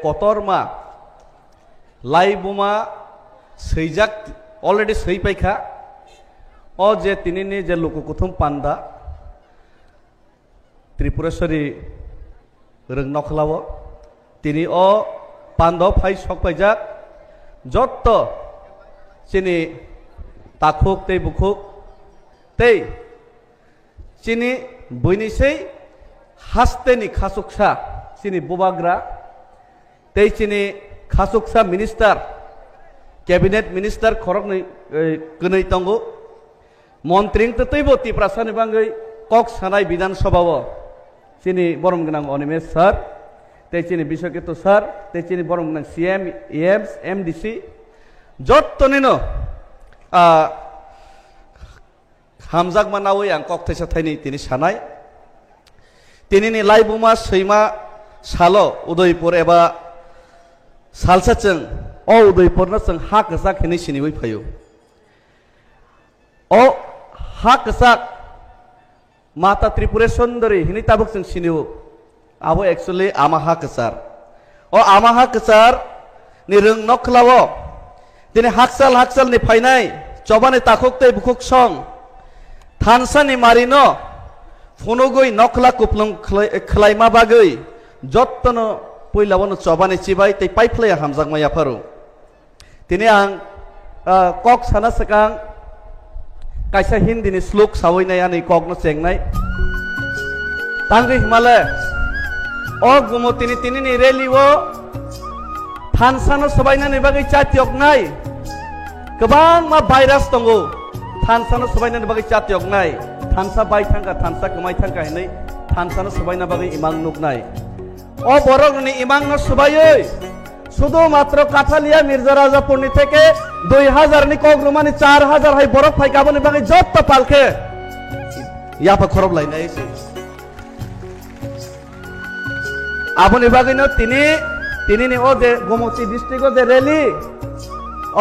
कतरमा लाइबुमा सैजाक already सै पाइखा ओ जे तिनिनि जे लुकुकुथुम पान्दा त्रिपुरेश्वरी रों नखलाव तिनि ओ पान्दाव फाइ सक पाइजाक जत्त चिनि ताखुक तै बुखुक तै चिनि बयनिसै हास्तेनि खासुकसा चिनि बुबाग्रा तै चिनि खासुकसा मिनिस्टार कैबिनेट मिनिस्टार खरक गनै तंगो मंत्री तैबो तिप्रासानि बांगै कक सानाय विधानसभाव चिनि बरम गनां अनिमेश सर तै चिनि बिश्वकेतु सर तै चिनि बरम गनां सीएम एम्स एमडीसी जत्तनिनो हामजाक मानावै आं कक थैसा थाइनि तिनि सानाय तिनिनि लाइबुमा सैमा सालो उदयपुर एबा सालसाचों ओ उदयपुरनो जों हा गोजाक हिनै सिनिबै फायो ओ हा गोजाक माता त्रिपुरा सुंदरी हिनै ताबुक जों सिनियो आबो एक्चुअली आमा हा गोजार ओ आमा हा गोजार नि रों नखलावो दिनै हाकसाल नि फायनाय चबानि ताखुकतै बुखुक सं थानसानि मारिनो फुनुगै नखला कुप्लुं खलायमा बागै जत्तनो पहिलावनो चबानि चिबाय तै पाइफ्लाया हामजाक माया फारु तिनि आं कक साना सकां कायसा हिन्दीनि श्लोक सावैनाय आंनि ककनो चेंनाय तांगै हिमालय ओ गुमतिनि तिनिनि रेलिवो थानसानो सबायनानि बागै चातियकनाय गोबां मा भाइरास दंगो थानसानो सबायनानि बागै चातियकनाय थानसा बाय थांगा थानसा कमाय थांगा हिनै थानसानो सबायना बागै इमां नुकनाय ओ बरगनि इमांनो सबायै शुधु मात्र काठालिया मिर्जा राजापुरनि थेके 2000 नि कग्रुमानि 4000 हाय बरफ फाय गाबनि बागै जत्त पालखे याफा खरब लायनाय एसे आबनि बागैनो तिनिनि ओ जे गोमती डिस्ट्रिक्टआव जे रैली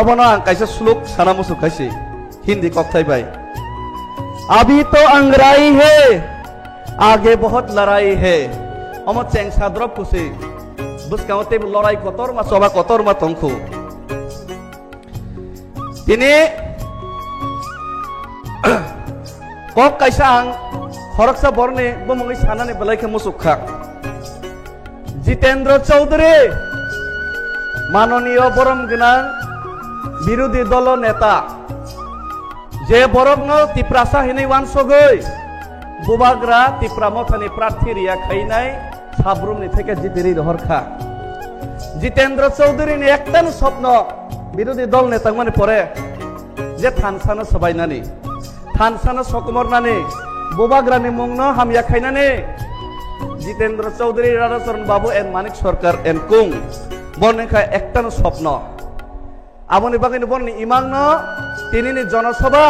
अबनो आं कायसा श्लोक साना मुसु खायसे हिंदी कक्थाय बाय अभी तो अंगराई है आगे बहुत लड़ाई है अम चेंग साद्रब कुसे बुसकावते लड़ाई कतरमा सभा कतरमा तंखु तिनि कक कायसा आं खरकसा बरने बमंगै सानाने बलायखे मुसुखा जितेंद्र चौधरी माननीय बरम गनां विरोधी दल नेता जे बरगनो तिप्रासा हिनै वानसगै बुबाग्रा तिप्रा मथानि प्रार्थी रिया खाइनाय साब्रुमनि थेके जितिरि हरखा जितेंद्र चौधरीनि एकटान स्वप्न विरोधी दल नेता माने परे जे थानसानो सबायनानि थानसानो सकमरनानि बुबाग्रानि मुंनो हामया खाइनानि जितेंद्र चौधरी राधाचरण बाबू एन मानिक सरकार एन कुं बरनिखा एकटान स्वप्न आबनि बागैनो बरनि इमांनो तिनिनि जनसभा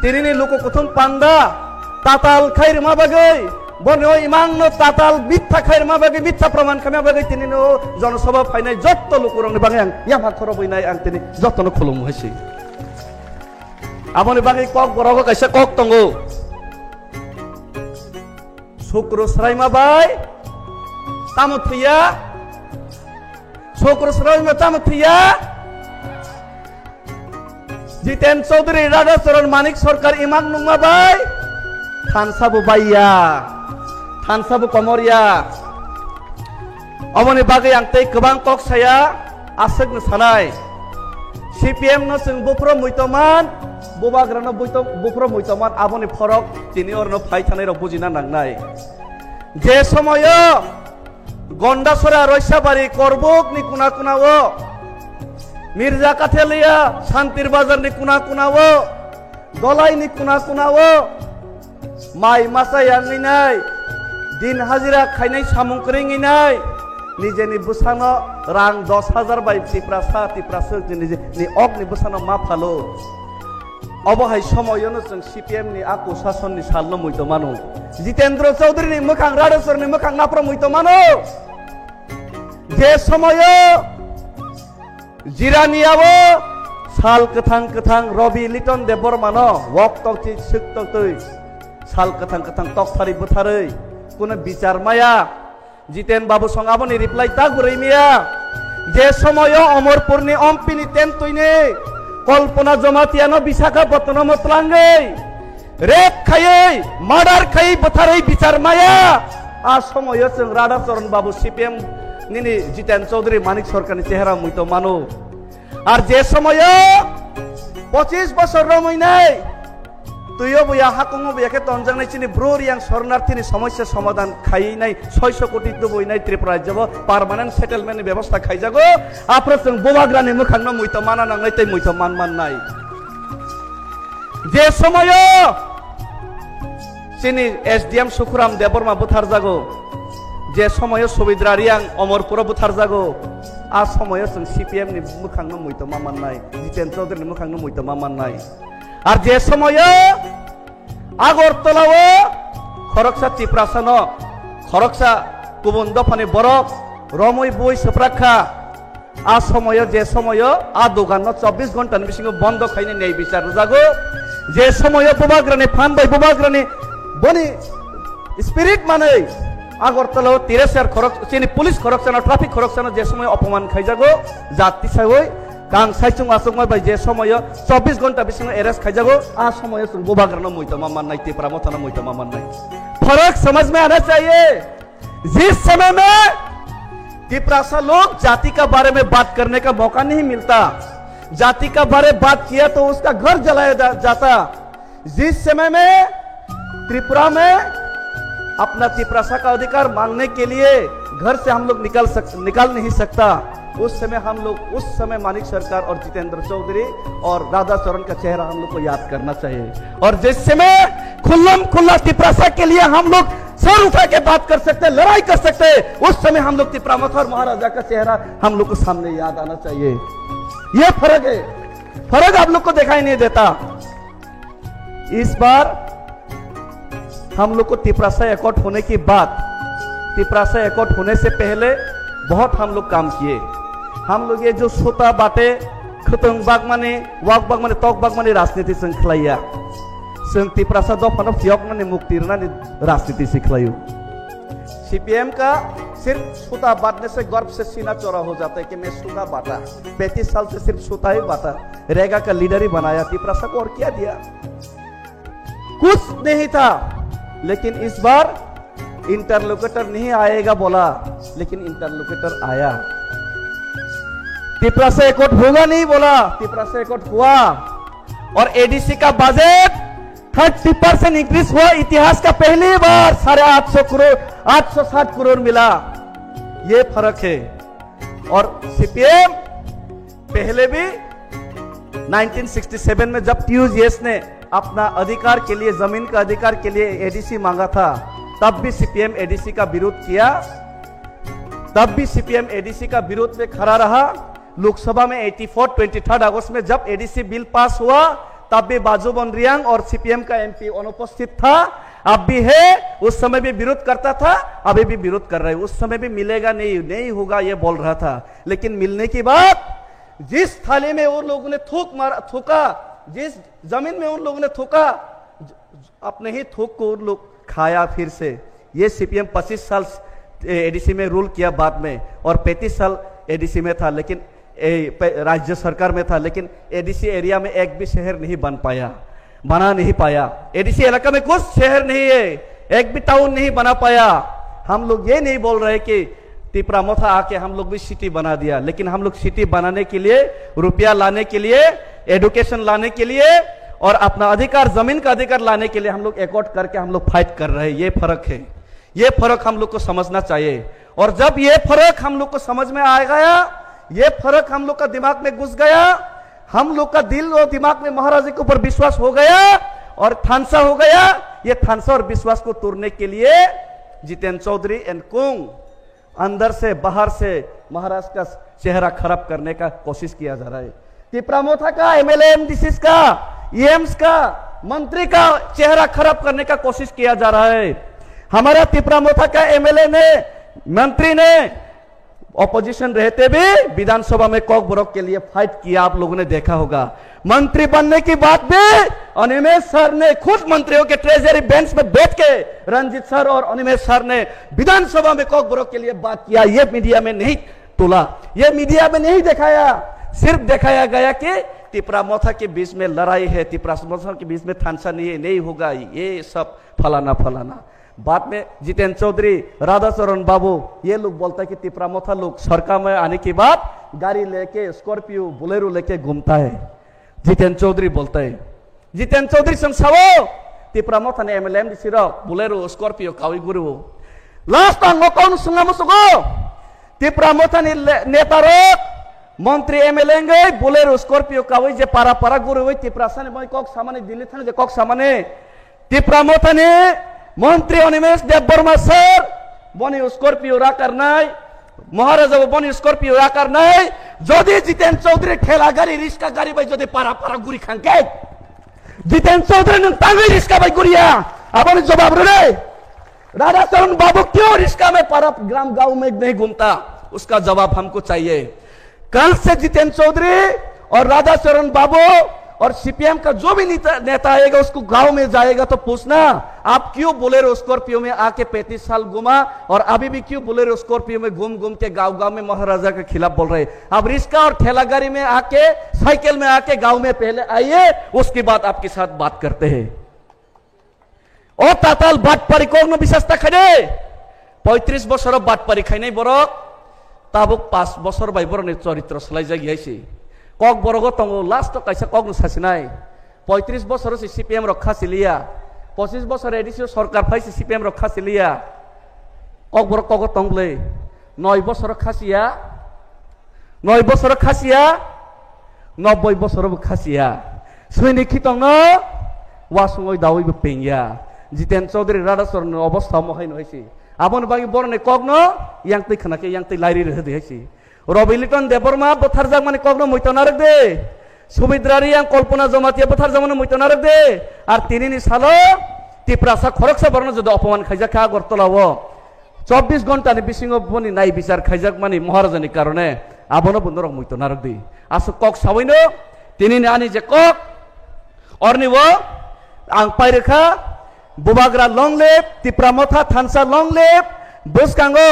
तिनिनि लुकुकुथुम पान्दा ताताल खैरमा बागै बरनि इमांनो ताताल बित्था खैरमा बागै बित्था प्रमाण खामा बागै तिनिनो जनसभा फायनाय जत्त लुकुरंनि बागै आं याफा खरबैनाय आं तिनि जत्तनो खुलुमु हैसि आबनि बागै कक बरगो कायसा कक तंगो शुक्र सरायमा बाय तामुथिया शुक्र सरायमा तामुथिया जितेन चौधरी राधाचरण मानिक सरकार इमां नुमा बाय थानसाबु बायया थानसाबु कमरिया अमनि बागै आं तै गोबां कक साया आसगनो सानाय सीपीएम नो जों बुफ्रो मुइतमान बुबाग्रानो बुफ्रो मुइतमान आबनि फरक तिनि अरनो फाय थानाय र बुजिना नांनाय जे समय गंडासरा रयसाबारी करबुकनि कुना कुनावो मिर्जा काथेलिया शांतिर बाजारनि कुना कुनावो दलाइनि कुना कुनावो माइ मासा यांगिनाय दिन हाजिरा खायनाय सामुंकरिङिनाय निजेनि बुसानो रां 10,000 बाय तिप्रासा निजे अगनि बुसानो मा फालो अबहाय समयनो जों सीपीएम नि आकु शासननि सालनो मुइतो मानो जितेंद्र चौधरी मोखां राधाचरणनि मोखां नाफ्रा मुइतो मानो जे समय जिरानियावो साल कथां रवि लिटन देबबर्मानो वक तौति सिक तौतै साल कथां तकथारि बोथारै कुनो बिचार माया জিতেন বাবু সঙ্গাবনি রিপ্লাই তাক বুড়াইমিয়া যে সময় অমরপুরনি অম্পিনি তেন তুইনে কল্পনা জমাতিয়ানো বিশাখাপত্তনম মতলাঙ্গै रेप खायै मार्डार खायै बोथारै বিচার माया आ समय जों राधाचरण बाबू सीपीएम निनी जितेन चौधरी मानिक सरकारनि चेहरा मुइतो मानो और जे समय 25 বছর রমইনাই তুইও বইয়া হাকুমো বইয়াকে তনজাংনাই চিনি ব্রোরিয়াং শরণার্থীনি সমস্যা সমাধান খাইনাই 600 কোটি তো বইনাই ত্রিপুরা যাব পার্মানেন্ট সেটেলমেন্টनि ব্যবস্থা খাইজাগো आपरो जों बोबाग्रानि मोखांनो मुइतो माना नांनाय तै मुइतो मान नाय जे समय चिनी एसडीएम सुखुराम देबरमा बुथार जागो जे समय सुबिद्रा रियां अमरपुर बुथार जागो आ समय जों सीपीएम नि मोखांनो मुइतो माननाय जितेन चौधरी मोखांनो मुइतो माननाय और जे समय आगरतलाव खरकसा टिप्रासानो खरकसा गुबुन दफानि बरफ रमै बय सप्राखा आ समय जे समय आ दোकान 24 घंटा बिसिङो बन्द खाइने न्याय विचार जागो जे समय बुबाग्रानि फान बाय बुबाग्रानि बनि स्पिरिट माने आगरतलाव तिरेसार खरक चिनि पुलिस खरकसाना ट्राफिक खरकसाना जे समय अपमान खाइजागो जाति सावै गां साइचुं आसुंगमा बाय जे समय 24 घंटा बिसिङो एरेस्ट खाइजागो आ समय जों बुबाग्रानो मुइतो माननाय तिप्रा मथाना मुइतो माननाय फर्क समझ में आना चाहिए जिस समय में तिप्रासा लोग जाति का बारे में बात करने का मौका नहीं मिलता जाति का बारे बात किया तो उसका घर जलाया जाता जिस समय में त्रिपुरा में अपना तिप्रासा का अधिकार मांगने के लिए घर से हम लोग निकाल नहीं सकता उस समय मानिक सरकार और जितेंद्र चौधरी और राधाचरण का चेहरा हम लोग को याद करना चाहिए और जिस समय खुल्लम खुल्ला तिप्रासा के लिए हम लोग सर उठा के बात कर सकते लड़ाई कर सकते उस समय हम लोग तिप्रामथ और महाराजा का चेहरा हम लोग को सामने याद आना चाहिए ये फर्क है फर्क आप लोग को दिखाई नहीं देता इस बार हम लोग को तिप्रासा एकॉर्ड होने की बात तिप्रासा एकॉर्ड होने से पहले बहुत हम लोग काम किए हम लोग ये जो सोता बाटे खतंग बागमाने वाक बागमाने तक बागमाने राजनीति श्रृंखलाया जों तिप्रासा दफानो फियकनानि मुक्तिरनानि राजनीति सिखलायो सीपीएम का सिर्फ सूता बांटने से गर्व से सीना चौड़ा हो जाता है कि मैं सूता बांटा 35 साल से सिर्फ सूता ही बांटा रेगा का लीडर ही बनाया तिप्रासा को और क्या दिया कुछ नहीं था लेकिन इस बार इंटरलोकेटर नहीं आएगा बोला लेकिन इंटरलोकेटर आया तिप्रासा एकॉर्ड होगा नहीं बोला तिप्रासा एकॉर्ड हुआ और एडीसी का बजट 30% इंक्रीज हुआ इतिहास का पहली बार 850 करोड़ 860 करोड़ मिला ये फर्क है और सीपीएम पहले भी 1967 में जब टीयूजीएस ने अपना अधिकार के लिए जमीन का अधिकार के लिए एडीसी मांगा था तब भी सीपीएम एडीसी का विरोध किया तब भी सीपीएम एडीसी का विरोध में खड़ा रहा लोकसभा में 23 अगस्त में जब एडीसी बिल पास हुआ तब भी बाजू बनरियांग और सीपीएम का एमपी अनुपस्थित था अब भी है उस समय भी विरोध करता था अभी भी विरोध कर रहे उस समय भी मिलेगा नहीं होगा ये बोल रहा था लेकिन मिलने की बात जिस थाली में उन लोगों ने थूका जिस जमीन में उन लोगों ने थूका अपने ही थूक को उन लोग खाया फिर से ये सीपीएम 25 साल एडीसी में रूल किया बाद में और 35 साल एडीसी में था लेकिन राज्य सरकार में था लेकिन एडीसी एरिया में एक भी शहर नहीं बना नहीं पाया एडीसी इलाका में कुछ शहर नहीं है एक भी टाउन नहीं बना पाया हम लोग ये नहीं बोल रहे कि तिप्रामथा आके हम लोग भी सिटी बना दिया लेकिन हम लोग सिटी बनाने के लिए रुपया लाने के लिए एडुकेशन लाने के लिए और अपना अधिकार जमीन का अधिकार लाने के लिए हम लोग एकॉर्ड करके हम लोग फाइट कर रहे हैं ये फर्क है ये फर्क हम लोग को समझना चाहिए और जब ये फर्क हम लोग को समझ में आ गया ये फर्क हम लोग का दिमाग में घुस गया हम लोग का दिल और दिमाग में महाराजा के ऊपर विश्वास हो गया और थानसा हो गया ये थानसा और विश्वास को तोड़ने के लिए जितेन चौधरी एंड कुंग अंदर से बाहर से महाराज का चेहरा खराब करने का कोशिश किया जा रहा है तिप्रामथा का एमएलए एमडीसी का ईएम्स का मंत्री का चेहरा खराब करने का कोशिश किया जा रहा है हमारा तिप्रामथा का एमएलए ने मंत्री ने ऑपोजिशन रहते भी विधानसभा में कॉक ब्रोक के लिए फाइट किया, आप लोगों ने देखा होगा। मंत्री बनने की बात भी अनिमेष सर ने खुद मंत्रियों के ट्रेजरी बेंच में बैठ के रंजीत सर और अनिमेष सर ने विधानसभा में कॉक ब्रोक के लिए बात किया। ये मीडिया में नहीं तोला, ये मीडिया में नहीं दिखाया, सिर्फ दिखाया गया कि तिपरामोथा के बीच में लड़ाई है, तिपरामोथा के बीच में थानसा नहीं होगा, ये सब फलाना फलाना। बाद में जितेंद्र चौधरी, राधाचरण बाबू ये लोग बोलता है कि तिपरामोथा लोग सरकार में आने के बाद गाड़ी लेके स्कॉर्पियो बोलेरो लेके घूमता है। जितेंद्र चौधरी बोलता है, जितेंद्र चौधरी संसावो तिपरामोथा ने एमएलएम दिसिरो बोलेरो स्कॉर्पियो कावी गुरु लास्ट अंगो कौन सुंगा मुसुगो तिपरामोथा ने नेता रोक मंत्री एमएलए गए बोलेरो स्कॉर्पियो कावी जे पारा पारा गुरु हुई तिपरासा ने कॉक सामाने दिल्ली थाने जे कॉक सामाने तिपरामोथा ने मंत्री अनिमेष देवबर्मा सर बनी स्कॉर्पियो राकार नाई महाराजा बनी स्कॉर्पियो राकार नाई जदि जितेंद्र चौधरी ठेला गाड़ी रिक्शा गाड़ी भाई जदि पारा पारा गुरी खांके जितेंद्र चौधरी ने तांगे रिक्शा भाई गुरिया आपने जवाब रे राधाचरण बाबू क्यों रिक्शा में पारा ग्राम गांव में नहीं घूमता, उसका जवाब हमको चाहिए। कल से जितेंद्र चौधरी और राधाचरण बाबू और सीपीएम का जो भी नेता आएगा उसको गांव में जाएगा तो पूछना आप क्यों बोलेरो स्कॉर्पियो में आके 35 साल घुमा और अभी भी क्यों बोलेरो स्कॉर्पियो में घूम घूम के गांव गांव में महाराजा के खिलाफ बोल रहे। अब रिक्शा और ठेला गाड़ी में आके साइकिल में आके गांव में पहले आइए, उसके बाद आपके साथ बात करते हैं। ओ ताताल बात परिकोण विशेषता खड़े 35 बছর बात परीक्षाई नहीं बरो ताबुक 5 বছর बाइबर ने चरित्र सलाई जाइए कक बरग तंग लास्ट कैसा कक सासिनाय 35 বছর से सीपीएम रखा सिलिया 25 বছর एडिसि सरकार फाइसे सीपीएम रखा सिलिया कक बर कक तंगले 9 বছর खासिया 9 বছর खासिया 90 বছর खासिया सैनिक तंग वासुंगय दावई पेंगिया जितेंद्र चौधरी राधाचरण अवस्था महै नहैसि आबन बागी बरने कक न यांगतै खनाके यांगतै लाइरि रहदे हैसि रबिलिटन देवबर्मा बथारजाक माने कक न मैतना रख दे सुमिद्रारी आं कल्पना जमातिया बथारजाक माने मैतना रख दे आर तिनिनि सालो तिप्रासा खरकसा बरन जदि अपमान खाइजाखा गरतलावो 24 घंटानि बिसिङो बनि नाय बिचार खाइजाक माने महाराजानि कारणे आबनो बन्दरक मैतना रख दे आसु कक सावैनो तिनिनि आनि जे कक अरनिवो आं पाइरेखा बुबाग्रा लंगलेप तिप्रामोथा थानसा लंगलेप बसकांगो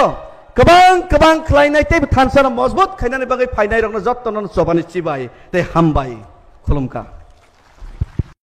गोबां गोबां खलायनाय ते थानसा मजबूत खायनानै बागै फायनाय रंनो जत्तन चबानि चिबाय ते हामबाय खुलुमका।